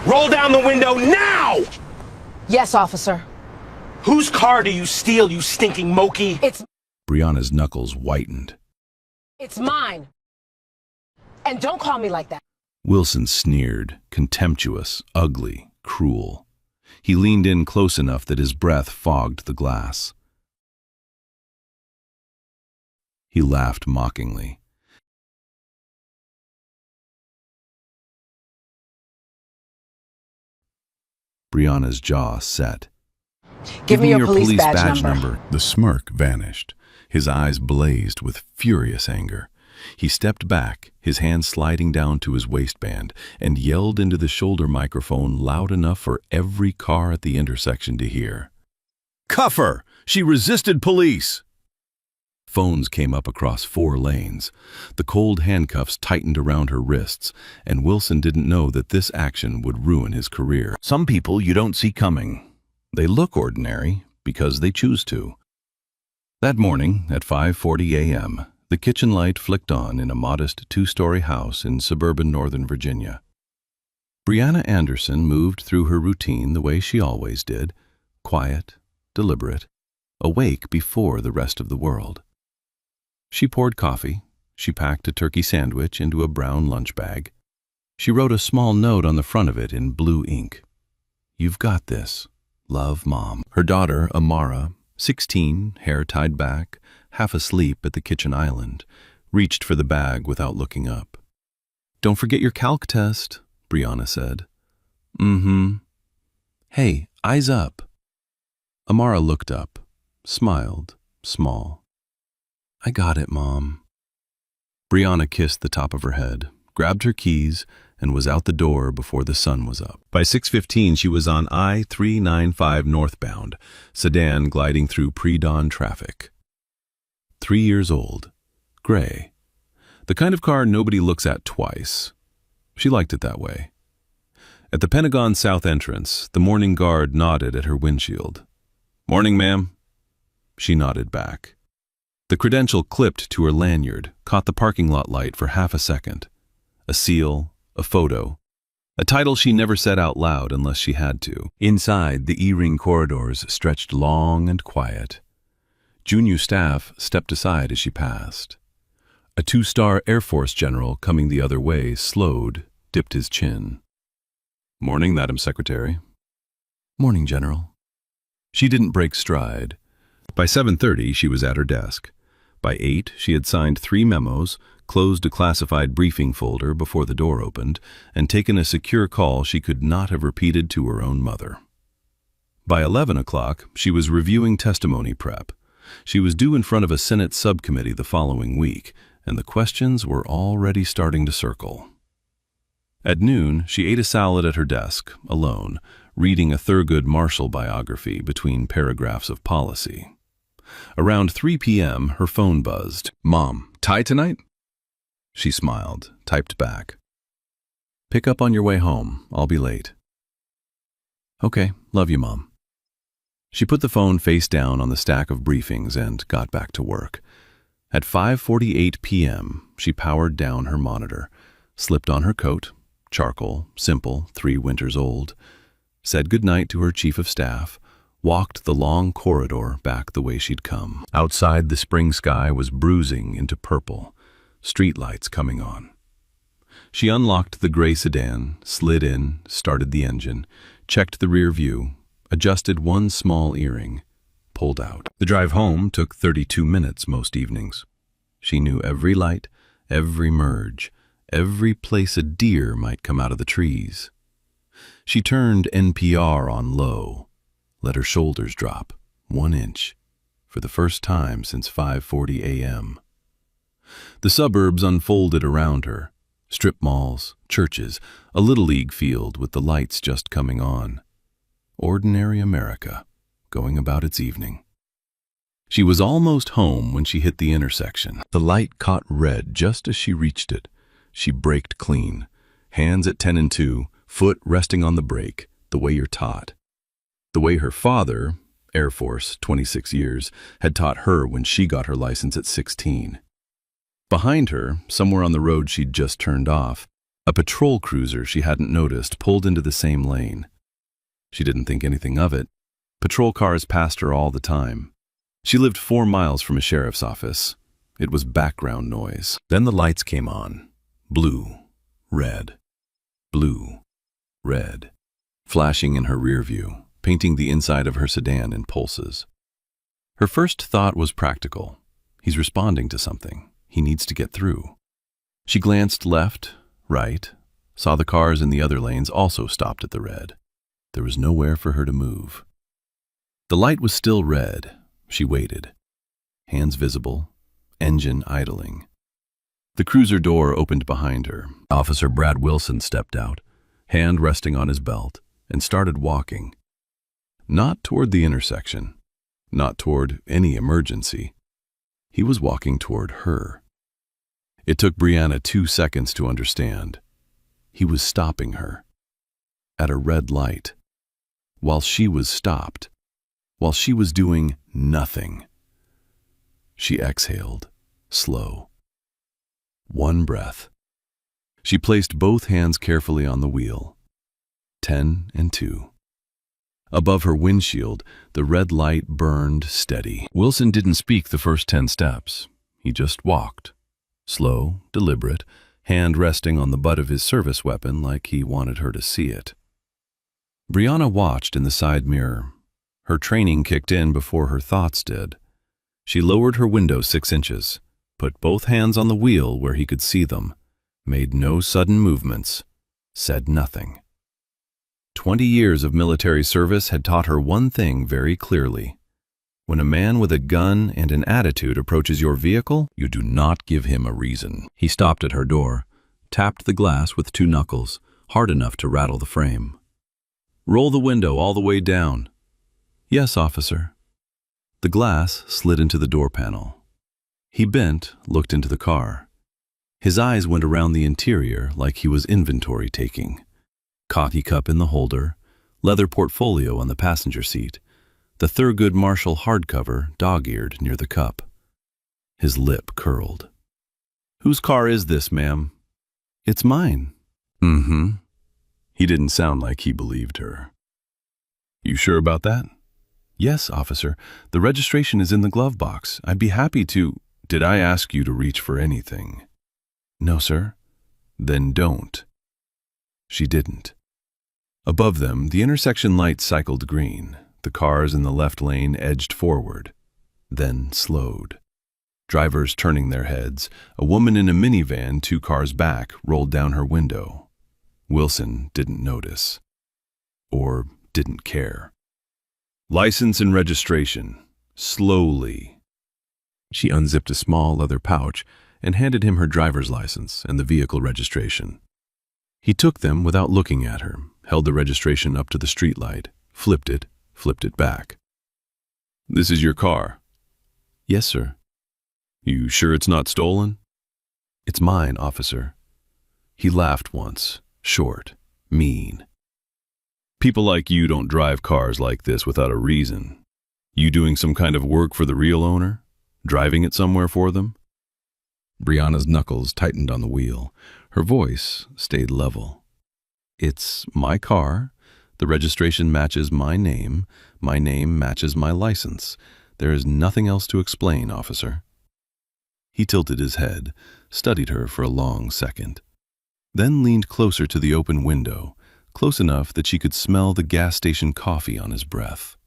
Roll down the window now! Yes, officer. Whose car do you steal, you stinking mokey? Brianna's knuckles whitened. It's mine. And don't call me like that. Wilson sneered, contemptuous, ugly, cruel. He leaned in close enough that his breath fogged the glass. He laughed mockingly. Brianna's jaw set. Give me your police badge number. The smirk vanished. His eyes blazed with furious anger. He stepped back, his hand sliding down to his waistband, and yelled into the shoulder microphone loud enough for every car at the intersection to hear. "Cuff her! She resisted police!" Phones came up across 4 lanes. The cold handcuffs tightened around her wrists, and Wilson didn't know that this action would ruin his career. Some people you don't see coming. They look ordinary because they choose to. That morning, at 5:40 a.m., the kitchen light flicked on in a modest 2-story house in suburban Northern Virginia. Brianna Anderson moved through her routine the way she always did, quiet, deliberate, awake before the rest of the world. She poured coffee. She packed a turkey sandwich into a brown lunch bag. She wrote a small note on the front of it in blue ink. "You've got this. Love, Mom." Her daughter, Amara, 16, hair tied back, half asleep at the kitchen island, reached for the bag without looking up. "Don't forget your calc test," Brianna said. "Mm-hmm. Hey, eyes up." Amara looked up, smiled, small. "I got it, Mom." Brianna kissed the top of her head, grabbed her keys, and was out the door before the sun was up. By 6:15, she was on I-395 northbound, sedan gliding through pre-dawn traffic. 3 years old, gray, the kind of car nobody looks at twice. She liked it that way. At the Pentagon south entrance, the morning guard nodded at her windshield. "Morning, ma'am." She nodded back. The credential clipped to her lanyard, caught the parking lot light for half a second. A seal, a photo, a title she never said out loud unless she had to. Inside, the E-ring corridors stretched long and quiet. Junior staff stepped aside as she passed. A 2-star Air Force general coming the other way slowed, dipped his chin. "Morning, Madam Secretary." "Morning, General." She didn't break stride. By 7:30, she was at her desk. By 8, she had signed 3 memos, closed a classified briefing folder before the door opened, and taken a secure call she could not have repeated to her own mother. By 11 o'clock, she was reviewing testimony prep. She was due in front of a Senate subcommittee the following week, and the questions were already starting to circle. At noon, she ate a salad at her desk, alone, reading a Thurgood Marshall biography between paragraphs of policy. Around 3 p.m., her phone buzzed. "Mom, tie tonight?" She smiled, typed back. "Pick up on your way home. I'll be late." "Okay, love you, Mom." She put the phone face down on the stack of briefings and got back to work. At 5:48 p.m., she powered down her monitor, slipped on her coat, charcoal, simple, 3 winters old, said goodnight to her chief of staff, walked the long corridor back the way she'd come. Outside, the spring sky was bruising into purple, streetlights coming on. She unlocked the gray sedan, slid in, started the engine, checked the rear view, adjusted one small earring, pulled out. The drive home took 32 minutes most evenings. She knew every light, every merge, every place a deer might come out of the trees. She turned NPR on low, let her shoulders drop 1 inch for the first time since 5:40 a.m. The suburbs unfolded around her, strip malls, churches, a little league field with the lights just coming on. Ordinary America, going about its evening. She was almost home when she hit the intersection. The light caught red just as she reached it. She braked clean, hands at 10 and 2, foot resting on the brake, the way you're taught. The way her father, Air Force, 26 years, had taught her when she got her license at 16. Behind her, somewhere on the road she'd just turned off, A patrol cruiser she hadn't noticed pulled into the same lane. She didn't think anything of it. Patrol cars passed her all the time. She lived 4 miles from a sheriff's office. It was background noise. Then the lights came on. Blue, red, blue, red, flashing in her rear view, painting the inside of her sedan in pulses. Her first thought was practical. He's responding to something. He needs to get through. She glanced left, right, saw the cars in the other lanes also stopped at the red. There was nowhere for her to move. The light was still red. She waited. Hands visible, engine idling. The cruiser door opened behind her. Officer Brad Wilson stepped out, hand resting on his belt, and started walking. Not toward the intersection, not toward any emergency. He was walking toward her. It took Brianna 2 seconds to understand. He was stopping her. At a red light. While she was stopped. While she was doing nothing. She exhaled, slow. 1 breath. She placed both hands carefully on the wheel. 10 and 2. Above her windshield, the red light burned steady. Wilson didn't speak the first 10 steps. He just walked. Slow, deliberate, hand resting on the butt of his service weapon like he wanted her to see it. Brianna watched in the side mirror. Her training kicked in before her thoughts did. She lowered her window 6 inches, put both hands on the wheel where he could see them, made no sudden movements, said nothing. 20 years of military service had taught her one thing very clearly. When a man with a gun and an attitude approaches your vehicle, you do not give him a reason. He stopped at her door, tapped the glass with 2 knuckles, hard enough to rattle the frame. "Roll the window all the way down." "Yes, officer." The glass slid into the door panel. He bent, looked into the car. His eyes went around the interior like he was inventory taking. Coffee cup in the holder, leather portfolio on the passenger seat, the Thurgood Marshall hardcover dog-eared near the cup. His lip curled. "Whose car is this, ma'am?" "It's mine." "Mm-hmm." He didn't sound like he believed her. "You sure about that?" "Yes, officer. The registration is in the glove box. I'd be happy to—" "Did I ask you to reach for anything?" "No, sir." "Then don't." She didn't. Above them, the intersection light cycled green. The cars in the left lane edged forward, then slowed. Drivers turning their heads, a woman in a minivan 2 cars back rolled down her window. Wilson didn't notice. Or didn't care. "License and registration. Slowly." She unzipped a small leather pouch and handed him her driver's license and the vehicle registration. He took them without looking at her, held the registration up to the streetlight, flipped it back. "This is your car?" "Yes, sir." "You sure it's not stolen?" "It's mine, officer." He laughed once, short, mean. "People like you don't drive cars like this without a reason. You doing some kind of work for the real owner? Driving it somewhere for them?" Brianna's knuckles tightened on the wheel. Her voice stayed level. "It's my car. The registration matches my name matches my license. There is nothing else to explain, officer." He tilted his head, studied her for a long second, then leaned closer to the open window, close enough that she could smell the gas station coffee on his breath.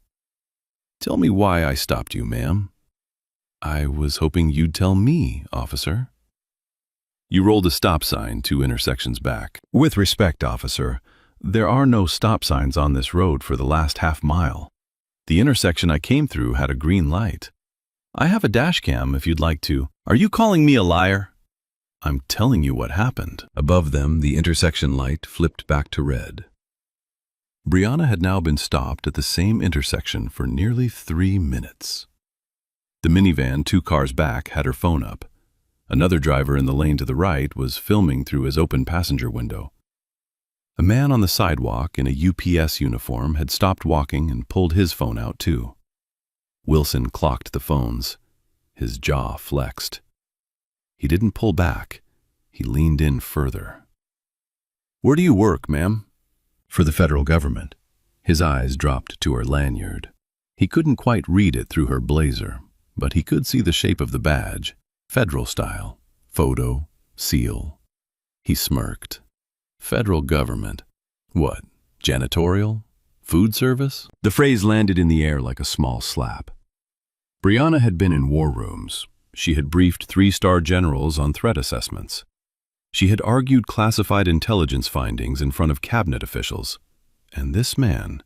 "Tell me why I stopped you, ma'am." "I was hoping you'd tell me, officer." "You rolled a stop sign 2 intersections back." "With respect, officer, there are no stop signs on this road for the last half mile. The intersection I came through had a green light. I have a dash cam if you'd like to." "Are you calling me a liar?" "I'm telling you what happened." Above them, the intersection light flipped back to red. Brianna had now been stopped at the same intersection for nearly 3 minutes. The minivan 2 cars back had her phone up. Another driver in the lane to the right was filming through his open passenger window. A man on the sidewalk in a UPS uniform had stopped walking and pulled his phone out too. Wilson clocked the phones. His jaw flexed. He didn't pull back. He leaned in further. Where do you work, ma'am? For the federal government. His eyes dropped to her lanyard. He couldn't quite read it through her blazer, but he could see the shape of the badge, federal style, photo, seal. He smirked. Federal government. What, janitorial? Food service? The phrase landed in the air like a small slap. Brianna had been in war rooms. She had briefed three-star generals on threat assessments. She had argued classified intelligence findings in front of cabinet officials. And this man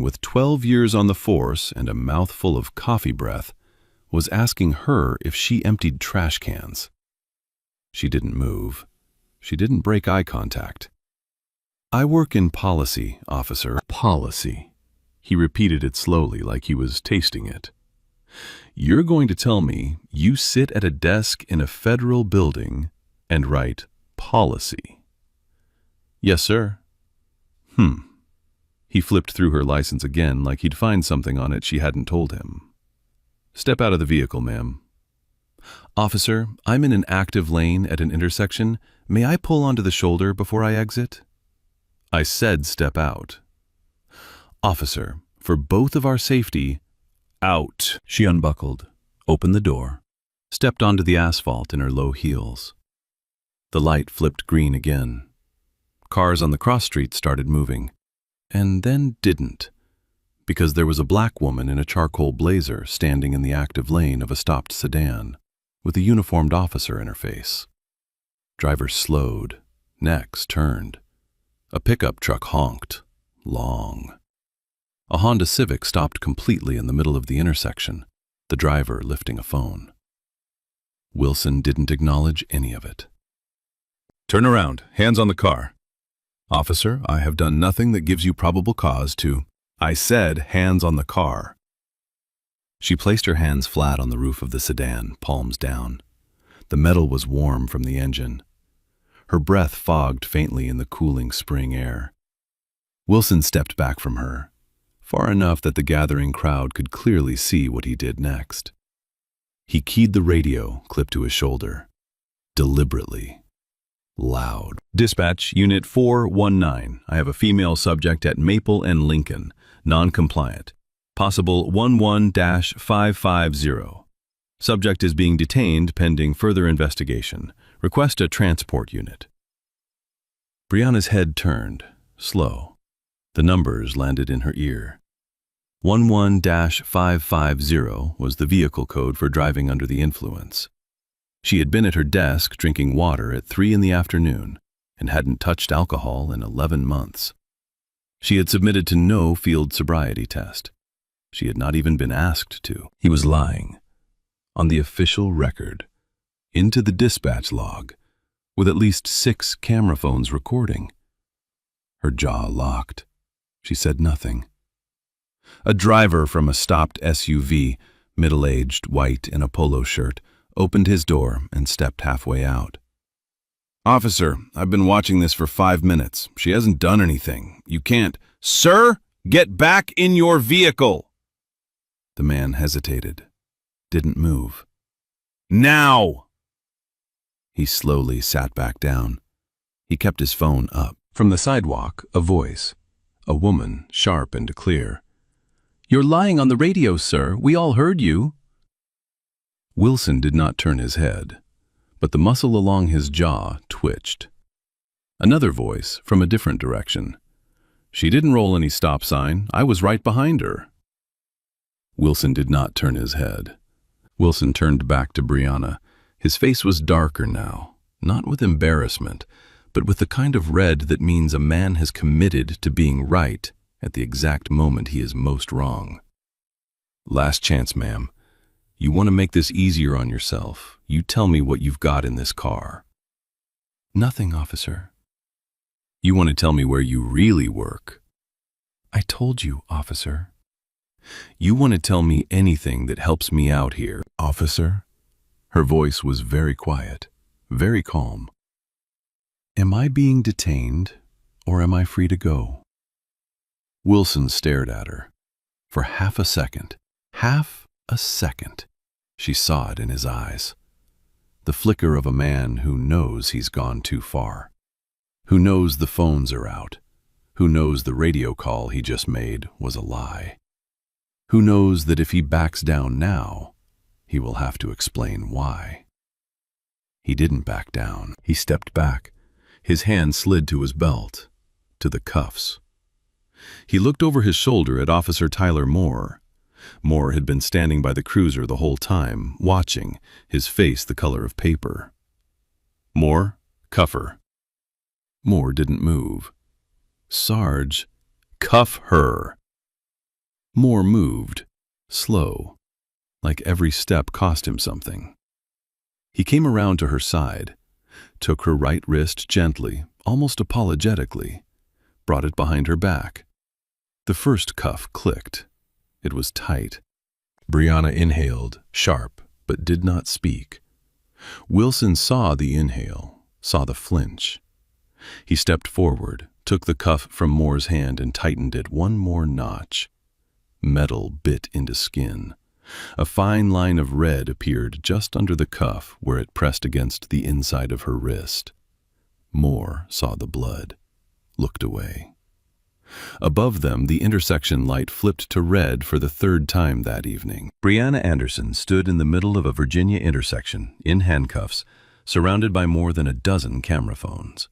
with 12 years on the force and a mouthful of coffee breath, was asking her if she emptied trash cans. She didn't move. She didn't break eye contact. I work in policy, officer. Policy. He repeated it slowly like he was tasting it. You're going to tell me you sit at a desk in a federal building and write policy? Yes, sir. He flipped through her license again like he'd find something on it she hadn't told him. Step out of the vehicle, ma'am. Officer, I'm in an active lane at an intersection. May I pull onto the shoulder before I exit? I said step out. Officer, for both of our safety, out. She unbuckled, opened the door, stepped onto the asphalt in her low heels. The light flipped green again. Cars on the cross street started moving. And then didn't, because there was a black woman in a charcoal blazer standing in the active lane of a stopped sedan, with a uniformed officer in her face. Drivers slowed, necks turned. A pickup truck honked, long. A Honda Civic stopped completely in the middle of the intersection, the driver lifting a phone. Wilson didn't acknowledge any of it. Turn around, hands on the car. Officer, I have done nothing that gives you probable cause to... I said hands on the car. She placed her hands flat on the roof of the sedan, palms down. The metal was warm from the engine. Her breath fogged faintly in the cooling spring air. Wilson stepped back from her, far enough that the gathering crowd could clearly see what he did next. He keyed the radio clipped to his shoulder, deliberately. Loud. Dispatch, Unit 419. I have a female subject at Maple and Lincoln, non-compliant. Possible 11-550. Subject is being detained pending further investigation. Request a transport unit. Brianna's head turned, slow. The numbers landed in her ear. 11-550 was the vehicle code for driving under the influence. She had been at her desk drinking water at 3 in the afternoon and hadn't touched alcohol in 11 months. She had submitted to no field sobriety test. She had not even been asked to. He was lying. On the official record. Into the dispatch log, with at least 6 camera phones recording. Her jaw locked. She said nothing. A driver from a stopped SUV, middle-aged, white, in a polo shirt, opened his door and stepped halfway out. Officer, I've been watching this for 5 minutes. She hasn't done anything. You can't. Sir, get back in your vehicle! The man hesitated, didn't move. Now! He slowly sat back down. He kept his phone up. From the sidewalk, a voice. A woman, sharp and clear. You're lying on the radio, sir. We all heard you. Wilson did not turn his head, but the muscle along his jaw twitched. Another voice from a different direction. She didn't roll any stop sign. I was right behind her. Wilson did not turn his head. Wilson turned back to Brianna. His face was darker now, not with embarrassment, but with the kind of red that means a man has committed to being right at the exact moment he is most wrong. Last chance, ma'am. You want to make this easier on yourself. You tell me what you've got in this car. Nothing, officer. You want to tell me where you really work? I told you, officer. You want to tell me anything that helps me out here, officer? Her voice was very quiet, very calm. Am I being detained, or am I free to go? Wilson stared at her. For half a second, she saw it in his eyes. The flicker of a man who knows he's gone too far. Who knows the phones are out? Who knows the radio call he just made was a lie? Who knows that if he backs down now, he will have to explain why? He didn't back down. He stepped back. His hand slid to his belt, to the cuffs. He looked over his shoulder at Officer Tyler Moore. Moore had been standing by the cruiser the whole time, watching, his face the color of paper. Moore, cuff her. Moore didn't move. Sarge, cuff her. Moore moved, slow, like every step cost him something. He came around to her side, took her right wrist gently, almost apologetically, brought it behind her back. The first cuff clicked. It was tight. Brianna inhaled, sharp, but did not speak. Wilson saw the inhale, saw the flinch. He stepped forward, took the cuff from Moore's hand and tightened it one more notch. Metal bit into skin. A fine line of red appeared just under the cuff where it pressed against the inside of her wrist. Moore saw the blood, looked away. Above them, the intersection light flipped to red for the third time that evening. Brianna Anderson stood in the middle of a Virginia intersection, in handcuffs, surrounded by more than a dozen camera phones.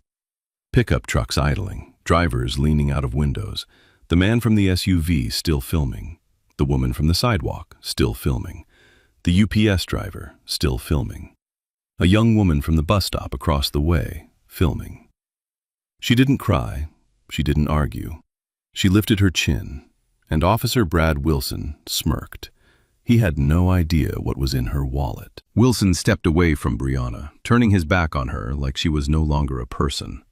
Pickup trucks idling, drivers leaning out of windows, the man from the SUV still filming, the woman from the sidewalk still filming, the UPS driver still filming, a young woman from the bus stop across the way filming. She didn't cry, she didn't argue. She lifted her chin, and Officer Brad Wilson smirked. He had no idea what was in her wallet. Wilson stepped away from Brianna, turning his back on her like she was no longer a person.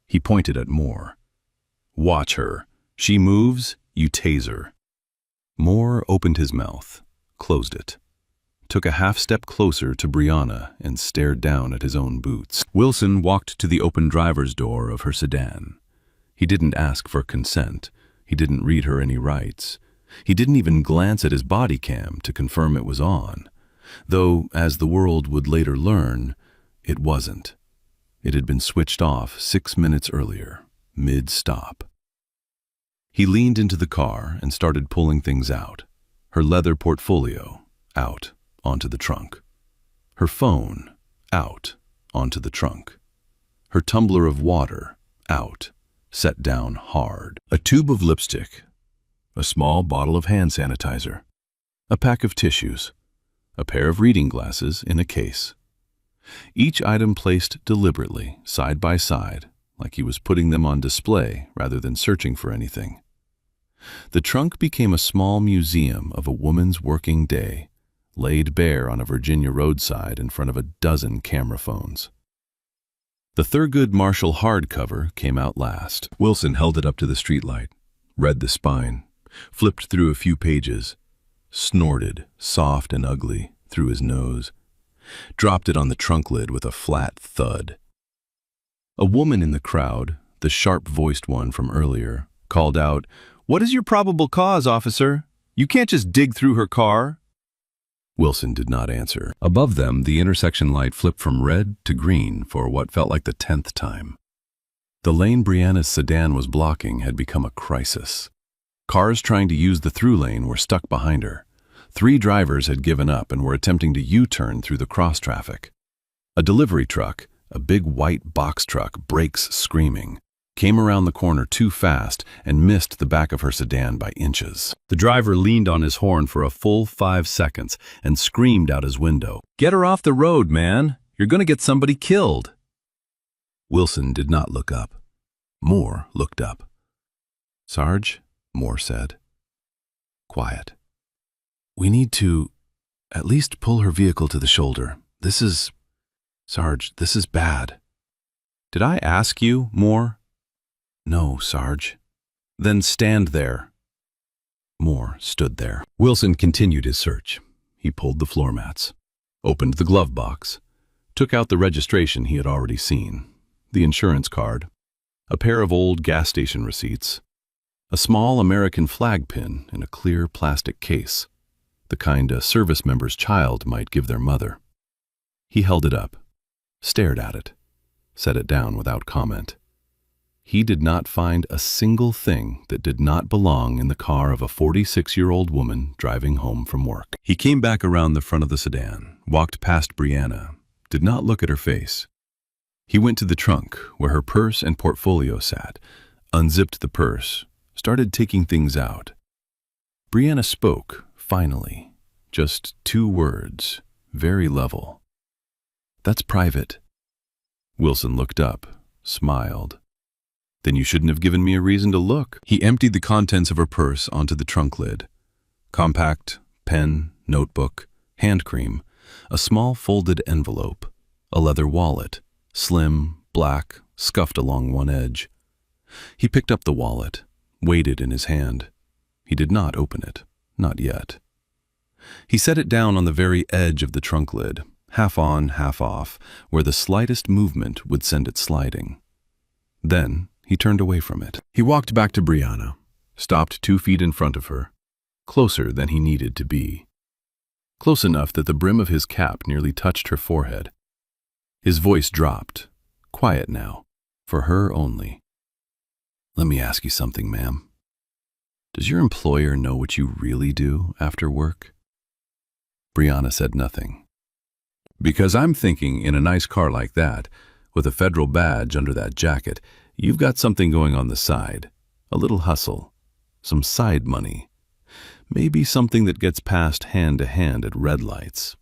He pointed at Moore. "Watch her. She moves, you tase her." Moore opened his mouth, closed it, took a half-step closer to Brianna and stared down at his own boots. Wilson walked to the open driver's door of her sedan. He didn't ask for consent. He didn't read her any rights. He didn't even glance at his body cam to confirm it was on, though, as the world would later learn, it wasn't. It had been switched off 6 minutes earlier, mid-stop. He leaned into the car and started pulling things out. Her leather portfolio, out, onto the trunk. Her phone, out, onto the trunk. Her tumbler of water, out, set down hard. A tube of lipstick, a small bottle of hand sanitizer, a pack of tissues, a pair of reading glasses in a case. Each item placed deliberately, side by side, like he was putting them on display rather than searching for anything. The trunk became a small museum of a woman's working day, laid bare on a Virginia roadside in front of a dozen camera phones. The Thurgood Marshall hardcover came out last. Wilson held it up to the streetlight, read the spine, flipped through a few pages, snorted, soft and ugly, through his nose, dropped it on the trunk lid with a flat thud. A woman in the crowd, the sharp-voiced one from earlier, called out, "What is your probable cause, officer? You can't just dig through her car." Wilson did not answer. Above them, the intersection light flipped from red to green for what felt like the 10th time. The lane Brianna's sedan was blocking had become a crisis. Cars trying to use the through lane were stuck behind her. 3 drivers had given up and were attempting to U-turn through the cross-traffic. A delivery truck, a big white box truck, brakes screaming, came around the corner too fast and missed the back of her sedan by inches. The driver leaned on his horn for a full 5 seconds and screamed out his window, "Get her off the road, man! You're gonna get somebody killed!" Wilson did not look up. Moore looked up. "Sarge," Moore said. "Quiet. We need to at least pull her vehicle to the shoulder. Sarge, this is bad." "Did I ask you, Moore?" "No, Sarge." "Then stand there." Moore stood there. Wilson continued his search. He pulled the floor mats, opened the glove box, took out the registration he had already seen, the insurance card, a pair of old gas station receipts, a small American flag pin in a clear plastic case, the kind a service member's child might give their mother. He held it up, stared at it, set it down without comment. He did not find a single thing that did not belong in the car of a 46-year-old woman driving home from work. He came back around the front of the sedan, walked past Brianna, did not look at her face. He went to the trunk where her purse and portfolio sat, unzipped the purse, started taking things out. Brianna spoke, finally, just 2 words, very level. "That's private." Wilson looked up, smiled. "Then you shouldn't have given me a reason to look." He emptied the contents of her purse onto the trunk lid. Compact, pen, notebook, hand cream, a small folded envelope, a leather wallet, slim, black, scuffed along one edge. He picked up the wallet, weighed it in his hand. He did not open it, not yet. He set it down on the very edge of the trunk lid, half on, half off, where the slightest movement would send it sliding. Then he turned away from it. He walked back to Brianna, stopped 2 feet in front of her, closer than he needed to be. Close enough that the brim of his cap nearly touched her forehead. His voice dropped, quiet now, for her only. "Let me ask you something, ma'am. Does your employer know what you really do after work?" Brianna said nothing. "Because I'm thinking in a nice car like that, with a federal badge under that jacket, you've got something going on the side, a little hustle, some side money. Maybe something that gets passed hand to hand at red lights,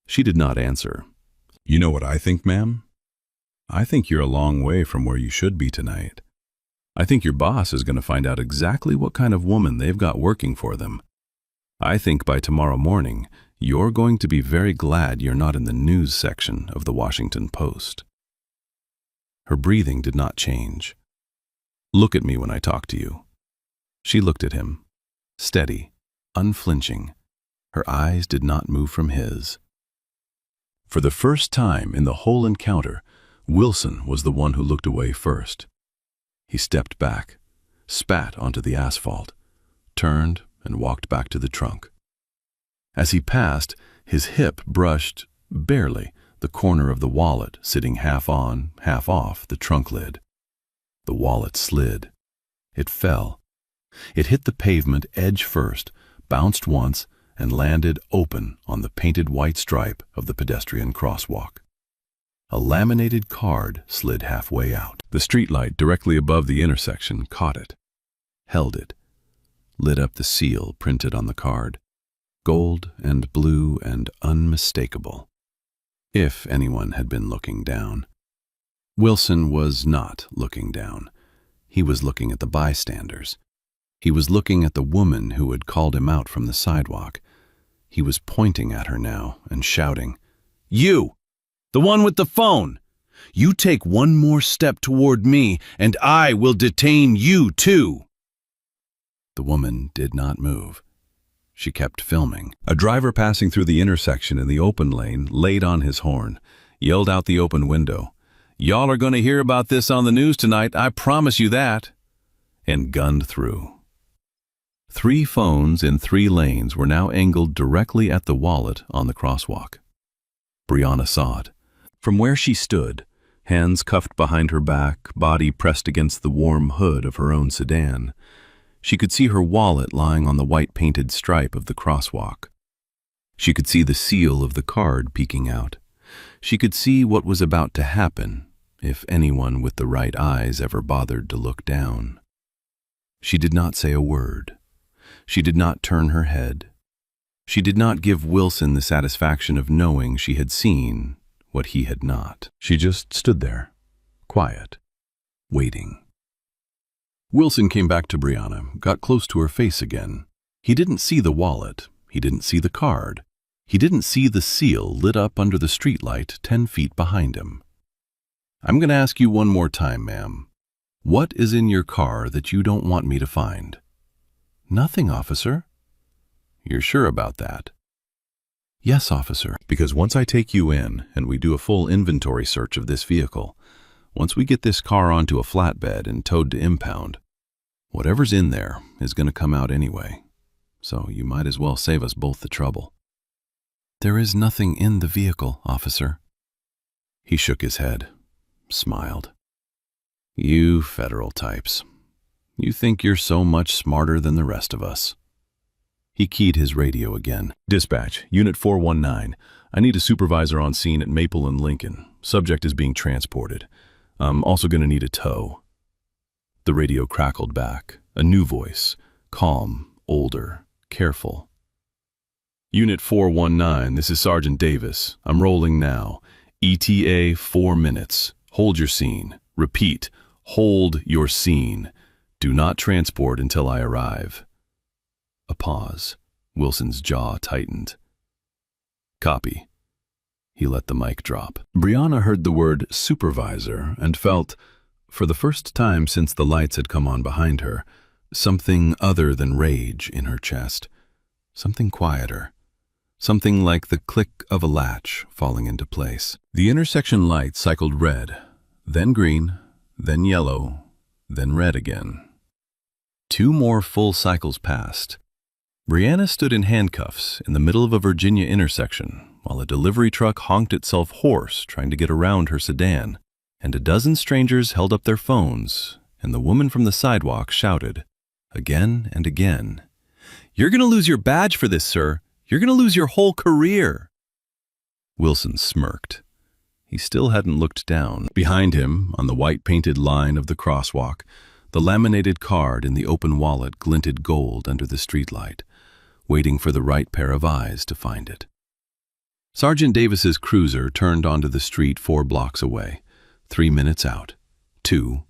She did not answer. "You know what I think, ma'am? I think you're a long way from where you should be tonight. I think your boss is going to find out exactly what kind of woman they've got working for them. I think by tomorrow morning, you're going to be very glad you're not in the news section of the Washington Post." Her breathing did not change. "Look at me when I talk to you." She looked at him, steady, unflinching. Her eyes did not move from his. For the first time in the whole encounter, Wilson was the one who looked away first. He stepped back, spat onto the asphalt, turned and walked back to the trunk. As he passed, his hip brushed, barely, the corner of the wallet sitting half on, half off the trunk lid. The wallet slid. It fell. It hit the pavement edge first, bounced once, and landed open on the painted white stripe of the pedestrian crosswalk. A laminated card slid halfway out. The streetlight directly above the intersection caught it, held it, lit up the seal printed on the card, gold and blue and unmistakable. If anyone had been looking down. Wilson was not looking down. He was looking at the bystanders. He was looking at the woman who had called him out from the sidewalk. He was pointing at her now and shouting, "You! The one with the phone! You take one more step toward me, and I will detain you too!" The woman did not move. She kept filming. A driver passing through the intersection in the open lane laid on his horn, yelled out the open window, "Y'all are going to hear about this on the news tonight, I promise you that," and gunned through. 3 phones in 3 lanes were now angled directly at the wallet on the crosswalk. Brianna saw it. From where she stood, hands cuffed behind her back, body pressed against the warm hood of her own sedan, she could see her wallet lying on the white-painted stripe of the crosswalk. She could see the seal of the card peeking out. She could see what was about to happen, if anyone with the right eyes ever bothered to look down. She did not say a word. She did not turn her head. She did not give Wilson the satisfaction of knowing she had seen what he had not. She just stood there, quiet, waiting. Wilson came back to Brianna, got close to her face again. He didn't see the wallet. He didn't see the card. He didn't see the seal lit up under the streetlight 10 feet behind him. "I'm going to ask you one more time, ma'am. What is in your car that you don't want me to find?" "Nothing, officer." "You're sure about that?" "Yes, officer." "Because once I take you in and we do a full inventory search of this vehicle, once we get this car onto a flatbed and towed to impound, whatever's in there is going to come out anyway. So you might as well save us both the trouble." "There is nothing in the vehicle, officer." He shook his head, smiled. You federal types. You think you're so much smarter than the rest of us. He keyed his radio again. Dispatch, Unit 419. I need a supervisor on scene at Maple and Lincoln. Subject is being transported. I'm also going to need a tow. The radio crackled back. A new voice. Calm, older, careful. Unit 419, this is Sergeant Davis. I'm rolling now. ETA 4 minutes. Hold your scene. Repeat, hold your scene. Do not transport until I arrive. A pause. Wilson's jaw tightened. Copy. He let the mic drop. Brianna heard the word supervisor and felt, for the first time since the lights had come on behind her, something other than rage in her chest. Something quieter. Something like the click of a latch falling into place. The intersection light cycled red, then green, then yellow, then red again. 2 more full cycles passed. Brianna stood in handcuffs in the middle of a Virginia intersection while a delivery truck honked itself hoarse trying to get around her sedan, and a dozen strangers held up their phones, and the woman from the sidewalk shouted, again and again, "You're going to lose your badge for this, sir. You're going to lose your whole career." Wilson smirked. He still hadn't looked down. Behind him, on the white-painted line of the crosswalk, the laminated card in the open wallet glinted gold under the streetlight, waiting for the right pair of eyes to find it. Sergeant Davis's cruiser turned onto the street 4 blocks away, 3 minutes out. 2,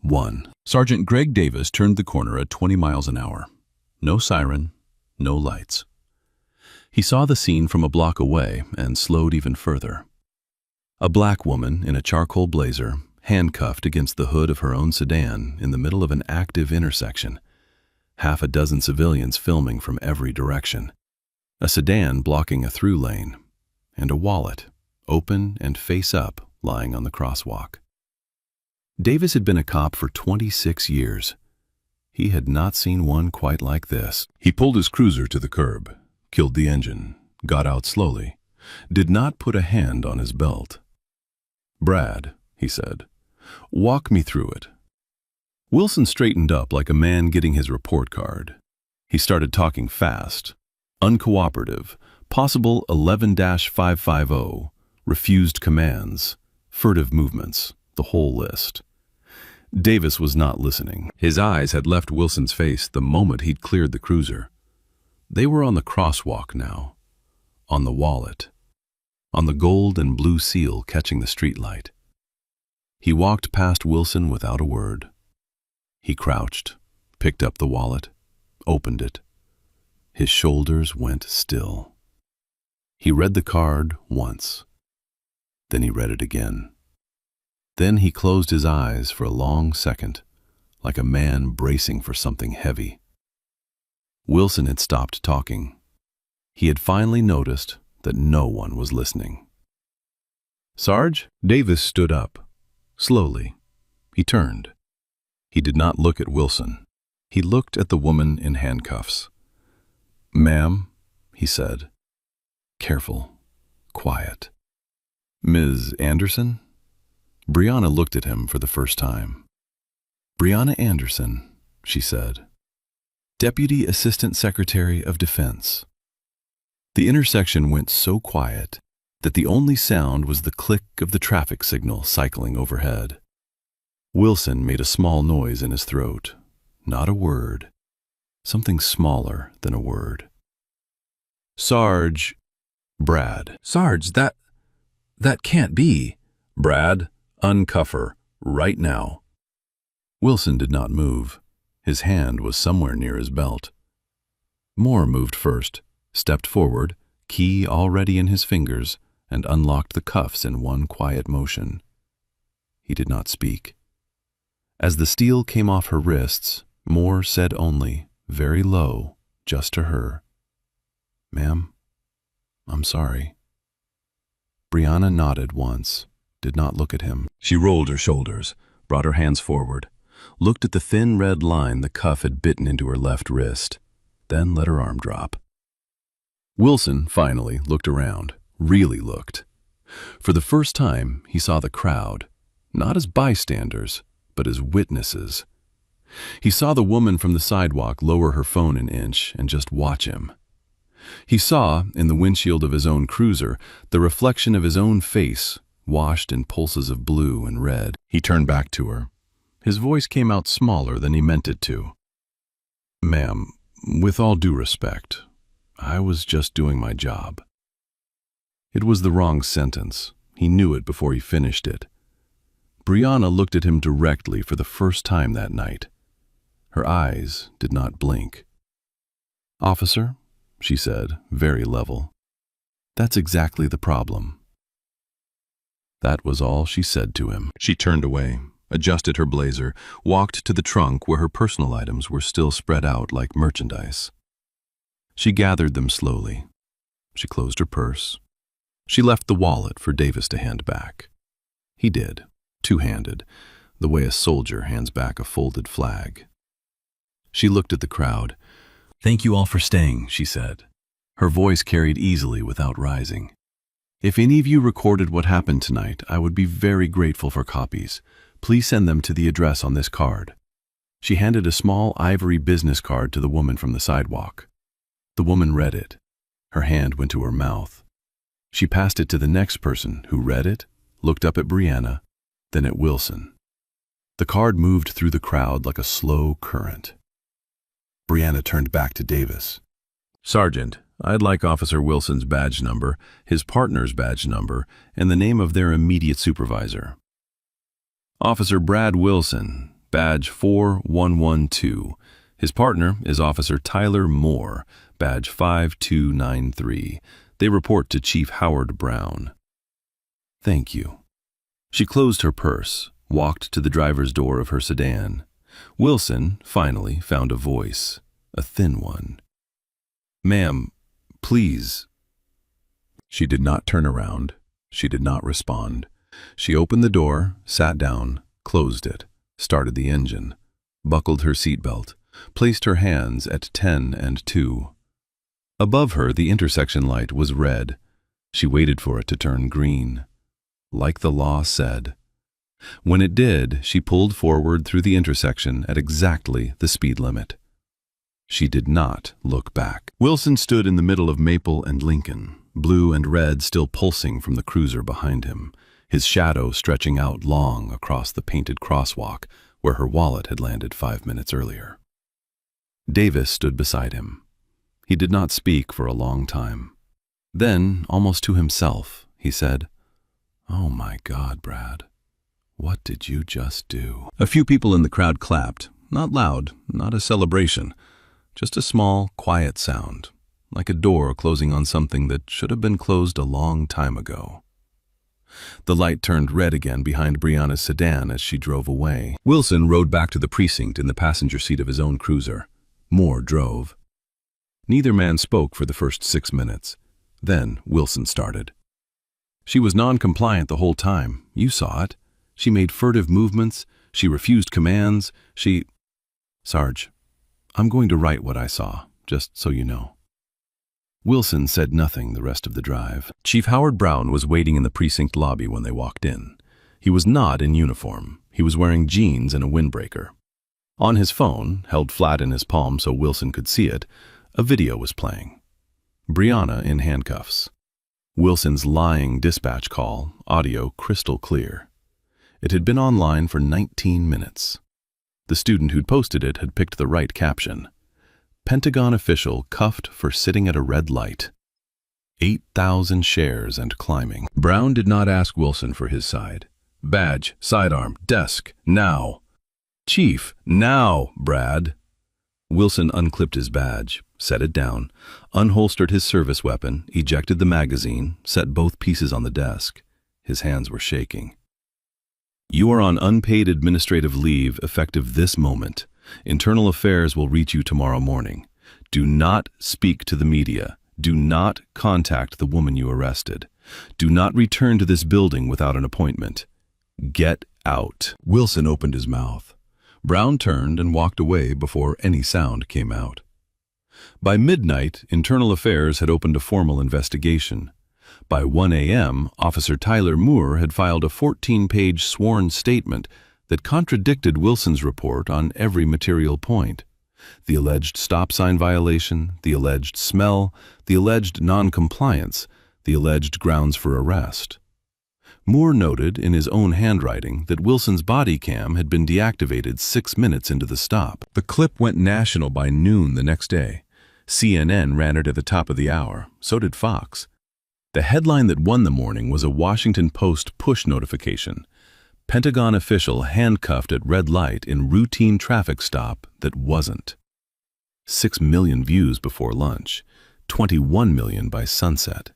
1. Sergeant Greg Davis turned the corner at 20 miles an hour. No siren, no lights. He saw the scene from a block away and slowed even further. A black woman in a charcoal blazer, handcuffed against the hood of her own sedan in the middle of an active intersection. Half a dozen civilians filming from every direction. A sedan blocking a through lane. And a wallet, open and face up, lying on the crosswalk. Davis had been a cop for 26 years. He had not seen one quite like this. He pulled his cruiser to the curb, killed the engine, got out slowly, did not put a hand on his belt. "Brad," he said, "walk me through it." Wilson straightened up like a man getting his report card. He started talking fast, uncooperative, possible 11-550, refused commands, furtive movements, the whole list. Davis was not listening. His eyes had left Wilson's face the moment he'd cleared the cruiser. They were on the crosswalk now, on the wallet, on the gold and blue seal catching the streetlight. He walked past Wilson without a word. He crouched, picked up the wallet, opened it. His shoulders went still. He read the card once. Then he read it again. Then he closed his eyes for a long second, like a man bracing for something heavy. Wilson had stopped talking. He had finally noticed that no one was listening. "Sarge?" Davis stood up. Slowly. He turned. He did not look at Wilson. He looked at the woman in handcuffs. "Ma'am," he said. Careful. Quiet. "Ms. Anderson?" Brianna looked at him for the first time. "Brianna Anderson," she said. "Deputy Assistant Secretary of Defense." The intersection went so quiet that the only sound was the click of the traffic signal cycling overhead. Wilson made a small noise in his throat. Not a word. Something smaller than a word. "Sarge." "Brad." "Sarge, that can't be." "Brad, uncuff her, right now." Wilson did not move. His hand was somewhere near his belt. Moore moved first, stepped forward, key already in his fingers, and unlocked the cuffs in one quiet motion. He did not speak. As the steel came off her wrists, Moore said only, very low, just to her, "Ma'am, I'm sorry." Brianna nodded once, did not look at him. She rolled her shoulders, brought her hands forward, looked at the thin red line the cuff had bitten into her left wrist, then let her arm drop. Wilson, finally, looked around, really looked. For the first time, he saw the crowd, not as bystanders, but as witnesses. He saw the woman from the sidewalk lower her phone an inch and just watch him. He saw, in the windshield of his own cruiser, the reflection of his own face, washed in pulses of blue and red. He turned back to her. His voice came out smaller than he meant it to. "Ma'am, with all due respect, I was just doing my job." It was the wrong sentence. He knew it before he finished it. Brianna looked at him directly for the first time that night. Her eyes did not blink. "Officer," she said, very level, "that's exactly the problem." That was all she said to him. She turned away, adjusted her blazer, walked to the trunk where her personal items were still spread out like merchandise. She gathered them slowly. She closed her purse. She left the wallet for Davis to hand back. He did, two-handed, the way a soldier hands back a folded flag. She looked at the crowd. "Thank you all for staying," she said. Her voice carried easily without rising. "If any of you recorded what happened tonight, I would be very grateful for copies. Please send them to the address on this card." She handed a small ivory business card to the woman from the sidewalk. The woman read it. Her hand went to her mouth. She passed it to the next person, who read it, looked up at Brianna, then at Wilson. The card moved through the crowd like a slow current. Brianna turned back to Davis. "Sergeant, I'd like Officer Wilson's badge number, his partner's badge number, and the name of their immediate supervisor." "Officer Brad Wilson, badge 4112. His partner is Officer Tyler Moore, badge 5293. They report to Chief Howard Brown." "Thank you." She closed her purse, walked to the driver's door of her sedan. Wilson, finally, found a voice, a thin one. "Ma'am, please." She did not turn around. She did not respond. She opened the door, sat down, closed it, started the engine, buckled her seatbelt, placed her hands at 10 and 2. Above her, the intersection light was red. She waited for it to turn green. Like the law said. When it did, she pulled forward through the intersection at exactly the speed limit. She did not look back. Wilson stood in the middle of Maple and Lincoln, blue and red still pulsing from the cruiser behind him, his shadow stretching out long across the painted crosswalk where her wallet had landed 5 minutes earlier. Davis stood beside him. He did not speak for a long time. Then, almost to himself, he said, "Oh my God, Brad. What did you just do?" A few people in the crowd clapped, not loud, not a celebration, just a small, quiet sound, like a door closing on something that should have been closed a long time ago. The light turned red again behind Brianna's sedan as she drove away. Wilson rode back to the precinct in the passenger seat of his own cruiser. Moore drove. Neither man spoke for the first 6 minutes. Then Wilson started. "She was non-compliant the whole time. You saw it. She made furtive movements. She refused commands. Sarge, I'm going to write what I saw, just so you know." Wilson said nothing the rest of the drive. Chief Howard Brown was waiting in the precinct lobby when they walked in. He was not in uniform. He was wearing jeans and a windbreaker. On his phone, held flat in his palm so Wilson could see it, a video was playing. Brianna in handcuffs. Wilson's lying dispatch call, audio crystal clear. It had been online for 19 minutes. The student who'd posted it had picked the right caption. "Pentagon official cuffed for sitting at a red light. 8,000 shares and climbing." Brown did not ask Wilson for his side. "Badge, sidearm, desk, now." "Chief, now, Brad." Wilson unclipped his badge, set it down, unholstered his service weapon, ejected the magazine, set both pieces on the desk. His hands were shaking. "You are on unpaid administrative leave effective this moment. Internal Affairs will reach you tomorrow morning. Do not speak to the media. Do not contact the woman you arrested. Do not return to this building without an appointment. Get out." Wilson opened his mouth. Brown turned and walked away before any sound came out. By midnight, Internal Affairs had opened a formal investigation. By 1 a.m., Officer Tyler Moore had filed a 14-page sworn statement that contradicted Wilson's report on every material point. The alleged stop sign violation, the alleged smell, the alleged non-compliance, the alleged grounds for arrest. Moore noted in his own handwriting that Wilson's body cam had been deactivated 6 minutes into the stop. The clip went national by noon the next day. CNN ran it at the top of the hour, so did Fox. The headline that won the morning was a Washington Post push notification. Pentagon official handcuffed at red light in routine traffic stop that wasn't. 6 million views before lunch, 21 million by sunset.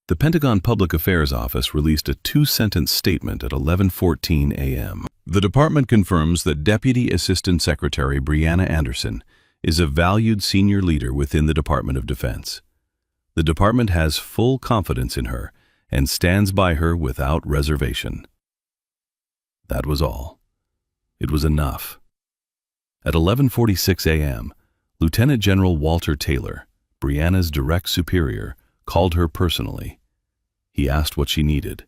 The Pentagon Public Affairs Office released a 2-sentence statement at 11:14 a.m. The department confirms that Deputy Assistant Secretary Brianna Anderson is a valued senior leader within the Department of Defense. The department has full confidence in her and stands by her without reservation. That was all. It was enough. At 11:46 a.m., Lieutenant General Walter Taylor, Brianna's direct superior, called her personally. He asked what she needed.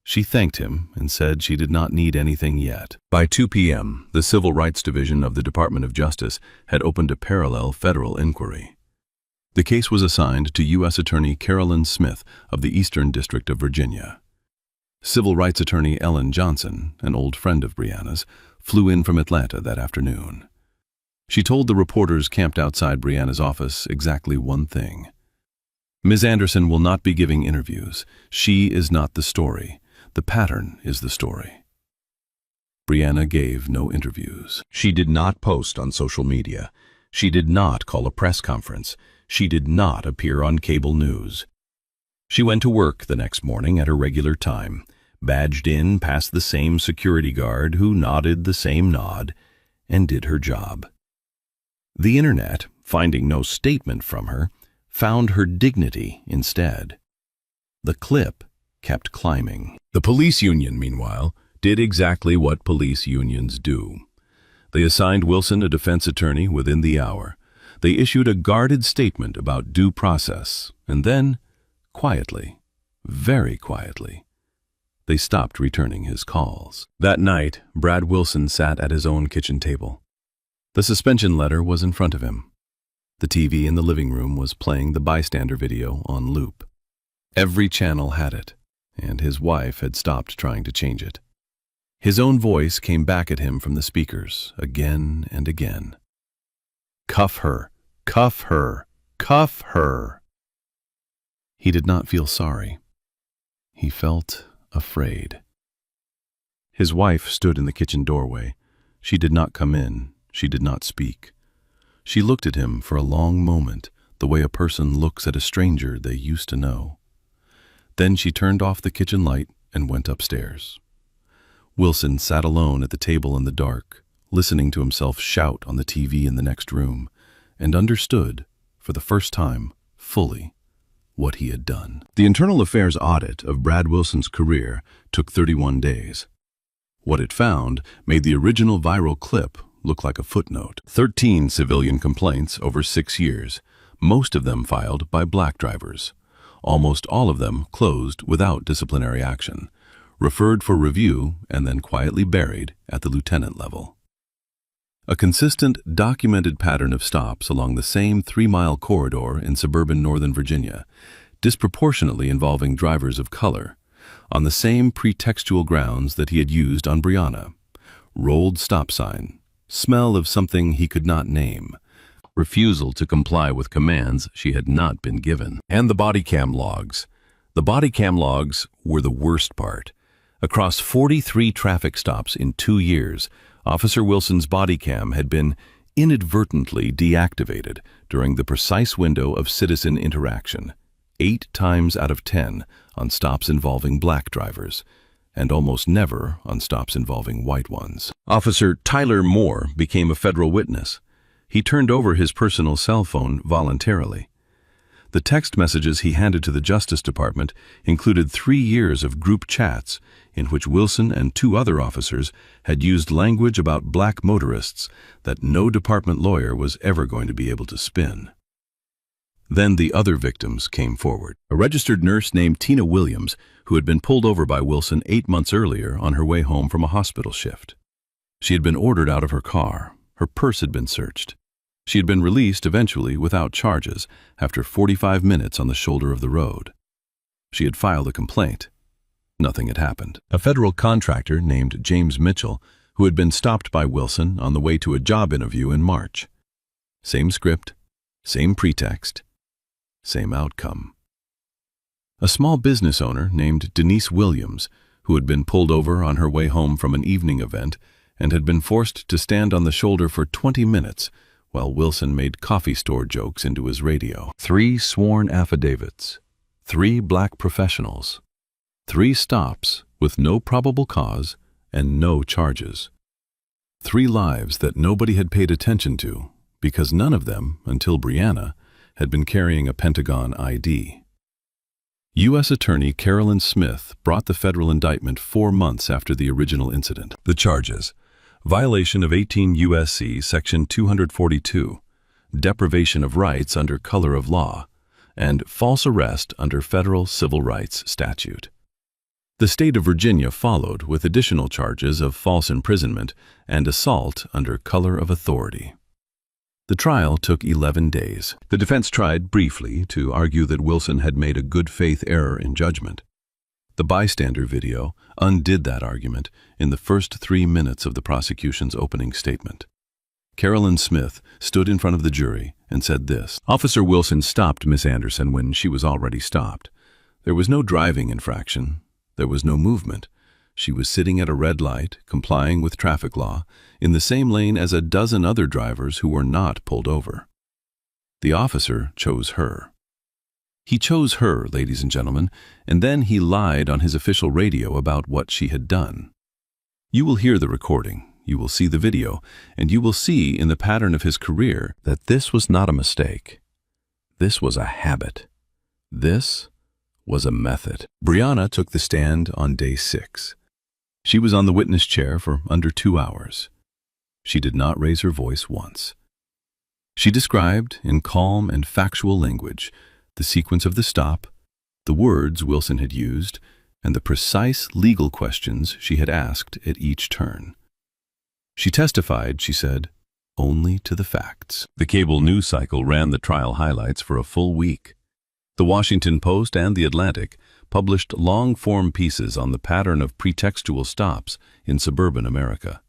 She thanked him and said she did not need anything yet. By 2 p.m., the Civil Rights Division of the Department of Justice had opened a parallel federal inquiry. The case was assigned to U.S. Attorney Carolyn Smith of the Eastern District of Virginia. Civil rights attorney Ellen Johnson, an old friend of Brianna's, flew in from Atlanta that afternoon. She told the reporters camped outside Brianna's office exactly one thing. Ms. Anderson will not be giving interviews. She is not the story. The pattern is the story. Brianna gave no interviews. She did not post on social media. She did not call a press conference. She did not appear on cable news. She went to work the next morning at her regular time, badged in past the same security guard who nodded the same nod, and did her job. The internet, finding no statement from her, found her dignity instead. The clip kept climbing. The police union, meanwhile, did exactly what police unions do. They assigned Wilson a defense attorney within the hour. They issued a guarded statement about due process, and then, quietly, very quietly, they stopped returning his calls. That night, Brad Wilson sat at his own kitchen table. The suspension letter was in front of him. The TV in the living room was playing the bystander video on loop. Every channel had it, and his wife had stopped trying to change it. His own voice came back at him from the speakers again and again. Cuff her, cuff her, cuff her. He did not feel sorry. He felt afraid. His wife stood in the kitchen doorway. She did not come in. She did not speak. She looked at him for a long moment, the way a person looks at a stranger they used to know. Then she turned off the kitchen light and went upstairs. Wilson sat alone at the table in the dark, listening to himself shout on the TV in the next room, and understood, for the first time, fully, what he had done. The internal affairs audit of Brad Wilson's career took 31 days. What it found made the original viral clip look like a footnote. 13 civilian complaints over 6 years, most of them filed by black drivers. Almost all of them closed without disciplinary action, referred for review, and then quietly buried at the lieutenant level. A consistent, documented pattern of stops along the same 3-mile corridor in suburban Northern Virginia, disproportionately involving drivers of color, on the same pretextual grounds that he had used on Brianna. Rolled stop sign, smell of something he could not name, refusal to comply with commands she had not been given, and the body cam logs. The body cam logs were the worst part. Across 43 traffic stops in 2 years, Officer Wilson's body cam had been inadvertently deactivated during the precise window of citizen interaction, 8 times out of 10 on stops involving black drivers, and almost never on stops involving white ones. Officer Tyler Moore became a federal witness. He turned over his personal cell phone voluntarily. The text messages he handed to the Justice Department included 3 years of group chats in which Wilson and 2 other officers had used language about black motorists that no department lawyer was ever going to be able to spin. Then the other victims came forward. A registered nurse named Tina Williams, who had been pulled over by Wilson 8 months earlier on her way home from a hospital shift. She had been ordered out of her car. Her purse had been searched. She had been released eventually without charges after 45 minutes on the shoulder of the road. She had filed a complaint. Nothing had happened. A federal contractor named James Mitchell, who had been stopped by Wilson on the way to a job interview in March. Same script, same pretext, same outcome. A small business owner named Denise Williams, who had been pulled over on her way home from an evening event and had been forced to stand on the shoulder for 20 minutes while Wilson made coffee store jokes into his radio. 3 sworn affidavits, 3 black professionals, 3 stops with no probable cause and no charges. 3 lives that nobody had paid attention to because none of them, until Brianna, had been carrying a Pentagon ID. U.S. Attorney Carolyn Smith brought the federal indictment 4 months after the original incident. The charges: violation of 18 U.S.C. Section 242, deprivation of rights under color of law, and false arrest under federal civil rights statute. The state of Virginia followed with additional charges of false imprisonment and assault under color of authority. The trial took 11 days. The defense tried briefly to argue that Wilson had made a good faith error in judgment. The bystander video undid that argument in the first 3 minutes of the prosecution's opening statement. Carolyn Smith stood in front of the jury and said this: "Officer Wilson stopped Miss Anderson when she was already stopped. There was no driving infraction. There was no movement. She was sitting at a red light, complying with traffic law, in the same lane as a dozen other drivers who were not pulled over. The officer chose her. He chose her, ladies and gentlemen, and then he lied on his official radio about what she had done. You will hear the recording, you will see the video, and you will see in the pattern of his career that this was not a mistake. This was a habit. This was a method." Brianna took the stand on day 6. She was on the witness chair for under 2 hours. She did not raise her voice once. She described, in calm and factual language, the sequence of the stop, the words Wilson had used, and the precise legal questions she had asked at each turn. She testified, she said, only to the facts. The cable news cycle ran the trial highlights for a full week. The Washington Post and The Atlantic published long-form pieces on the pattern of pretextual stops in suburban America.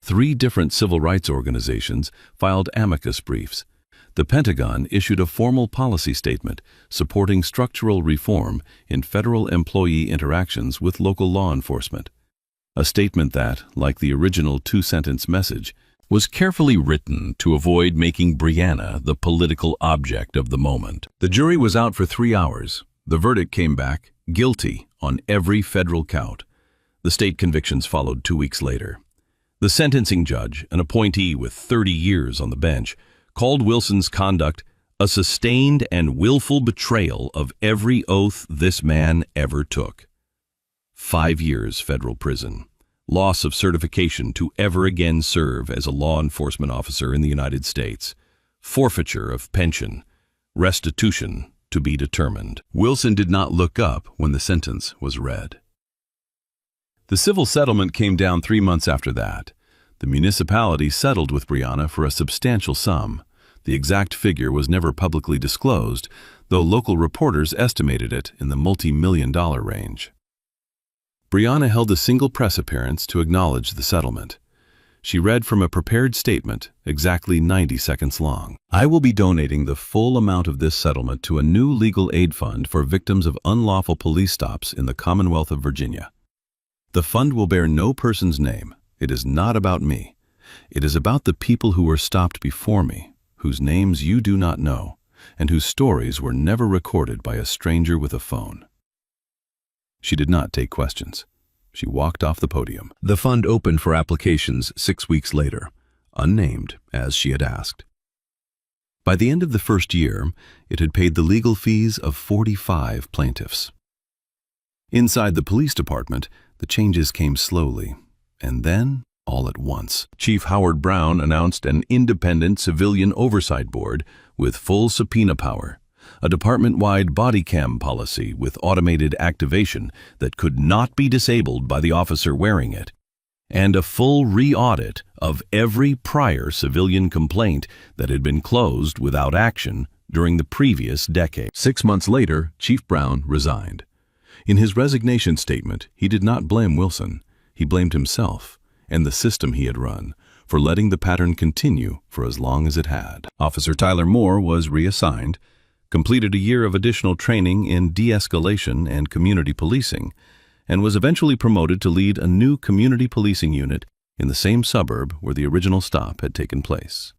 3 different civil rights organizations filed amicus briefs. The Pentagon issued a formal policy statement supporting structural reform in federal employee interactions with local law enforcement. A statement that, like the original 2-sentence message, was carefully written to avoid making Brianna the political object of the moment. The jury was out for 3 hours. The verdict came back guilty on every federal count. The state convictions followed 2 weeks later. The sentencing judge, an appointee with 30 years on the bench, called Wilson's conduct a sustained and willful betrayal of every oath this man ever took. 5 years federal prison, loss of certification to ever again serve as a law enforcement officer in the United States, forfeiture of pension, restitution to be determined. Wilson did not look up when the sentence was read. The civil settlement came down 3 months after that. The municipality settled with Brianna for a substantial sum. The exact figure was never publicly disclosed, though local reporters estimated it in the multi-million-dollar range. Brianna held a single press appearance to acknowledge the settlement. She read from a prepared statement, exactly 90 seconds long. "I will be donating the full amount of this settlement to a new legal aid fund for victims of unlawful police stops in the Commonwealth of Virginia. The fund will bear no person's name. It is not about me. It is about the people who were stopped before me, whose names you do not know, and whose stories were never recorded by a stranger with a phone." She did not take questions. She walked off the podium. The fund opened for applications 6 weeks later, unnamed, as she had asked. By the end of the first year, it had paid the legal fees of 45 plaintiffs. Inside the police department, the changes came slowly, and then all at once. Chief Howard Brown announced an independent civilian oversight board with full subpoena power, a department-wide body cam policy with automated activation that could not be disabled by the officer wearing it, and a full re-audit of every prior civilian complaint that had been closed without action during the previous decade. 6 months later, Chief Brown resigned. In his resignation statement, he did not blame Wilson. He blamed himself and the system he had run for letting the pattern continue for as long as it had. Officer Tyler Moore was reassigned, completed a year of additional training in de-escalation and community policing, and was eventually promoted to lead a new community policing unit in the same suburb where the original stop had taken place.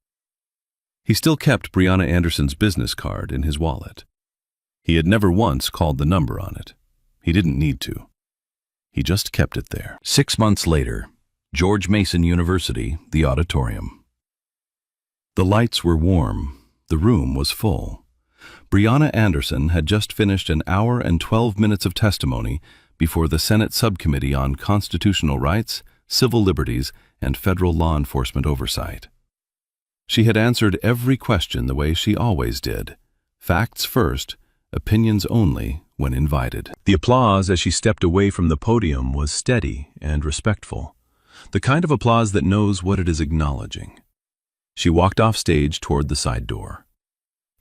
He still kept Brianna Anderson's business card in his wallet. He had never once called the number on it. He didn't need to. He just kept it there. 6 months later, George Mason University, the auditorium. The lights were warm. The room was full. Brianna Anderson had just finished an hour and 12 minutes of testimony before the Senate Subcommittee on Constitutional Rights, Civil Liberties, and Federal Law Enforcement Oversight. She had answered every question the way she always did. Facts first, opinions only when invited. The applause as she stepped away from the podium was steady and respectful, the kind of applause that knows what it is acknowledging. She walked off stage toward the side door.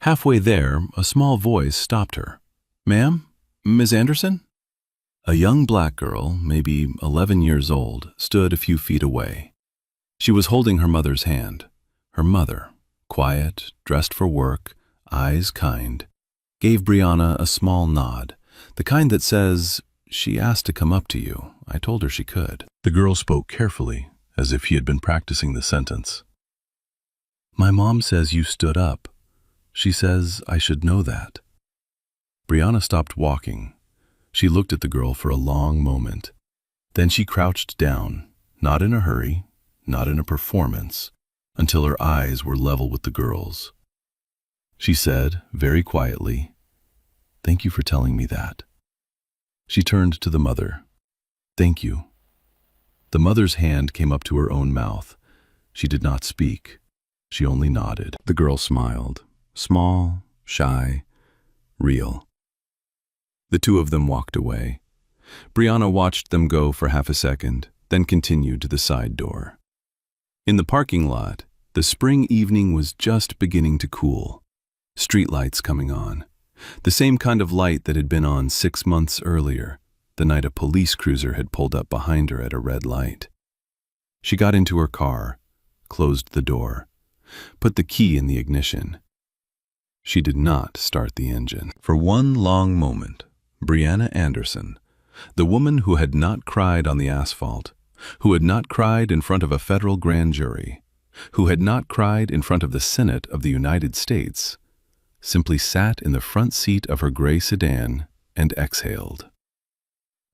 Halfway there, a small voice stopped her. "Ma'am? Ms. Anderson?" A young black girl, maybe 11 years old, stood a few feet away. She was holding her mother's hand. Her mother, quiet, dressed for work, eyes kind, gave Brianna a small nod, the kind that says, "She asked to come up to you. I told her she could." The girl spoke carefully, as if he had been practicing the sentence. "My mom says you stood up. She says I should know that." Brianna stopped walking. She looked at the girl for a long moment. Then she crouched down, not in a hurry, not in a performance, until her eyes were level with the girl's. She said, very quietly, "Thank you for telling me that." She turned to the mother. "Thank you." The mother's hand came up to her own mouth. She did not speak. She only nodded. The girl smiled, small, shy, real. The two of them walked away. Brianna watched them go for half a second, then continued to the side door. In the parking lot, the spring evening was just beginning to cool. Streetlights coming on. The same kind of light that had been on 6 months earlier, the night a police cruiser had pulled up behind her at a red light. She got into her car, closed the door, put the key in the ignition. She did not start the engine. For one long moment, Brianna Anderson, the woman who had not cried on the asphalt, who had not cried in front of a federal grand jury, who had not cried in front of the Senate of the United States, simply sat in the front seat of her gray sedan and exhaled.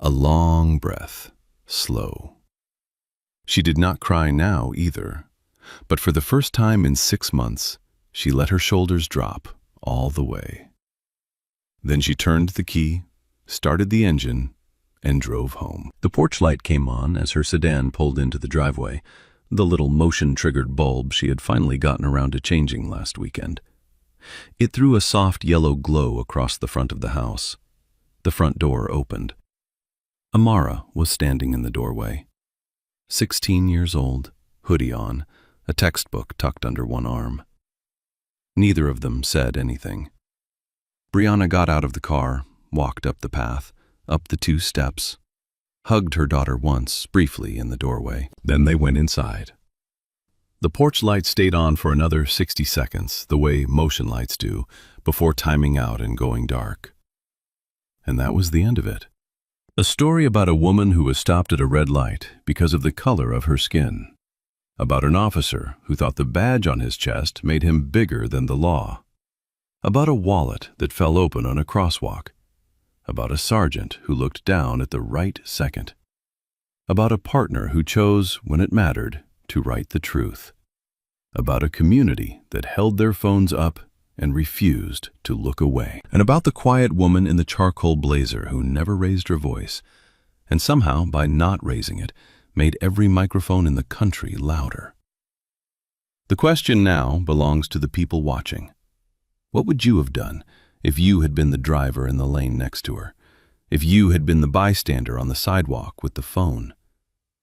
A long breath, slow. She did not cry now either, but for the first time in 6 months, she let her shoulders drop all the way. Then she turned the key, started the engine, and drove home. The porch light came on as her sedan pulled into the driveway, the little motion-triggered bulb she had finally gotten around to changing last weekend. It threw a soft yellow glow across the front of the house. The front door opened. Amara was standing in the doorway. 16 years old, hoodie on, a textbook tucked under one arm. Neither of them said anything. Brianna got out of the car, walked up the path, up the 2 steps, hugged her daughter once, briefly, in the doorway. Then they went inside. The porch light stayed on for another 60 seconds, the way motion lights do, before timing out and going dark. And that was the end of it. A story about a woman who was stopped at a red light because of the color of her skin. About an officer who thought the badge on his chest made him bigger than the law. About a wallet that fell open on a crosswalk. About a sergeant who looked down at the right second. About a partner who chose, when it mattered, to write the truth. About a community that held their phones up and refused to look away. And about the quiet woman in the charcoal blazer who never raised her voice, and somehow, by not raising it, made every microphone in the country louder. The question now belongs to the people watching. What would you have done If you had been the driver in the lane next to her. If you had been the bystander on the sidewalk with the phone.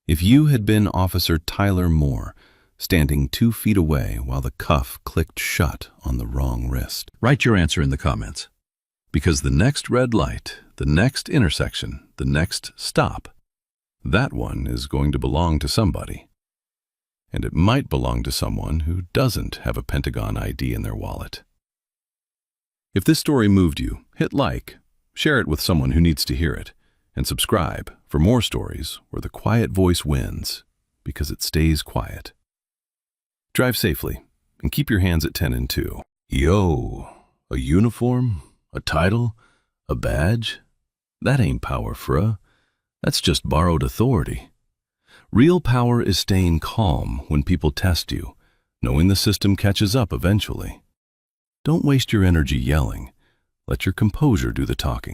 If you had been Officer Tyler Moore, standing 2 feet away while the cuff clicked shut on the wrong wrist. Write your answer in the comments. Because the next red light, the next intersection, the next stop, that one is going to belong to somebody. And it might belong to someone who doesn't have a Pentagon ID in their wallet. If this story moved you, hit like, share it with someone who needs to hear it, and subscribe for more stories where the quiet voice wins because it stays quiet. Drive safely and keep your hands at 10 and 2. Yo, a uniform, a title, a badge? That ain't power, fruh. That's just borrowed authority. Real power is staying calm when people test you, knowing the system catches up eventually. Don't waste your energy yelling. Let your composure do the talking.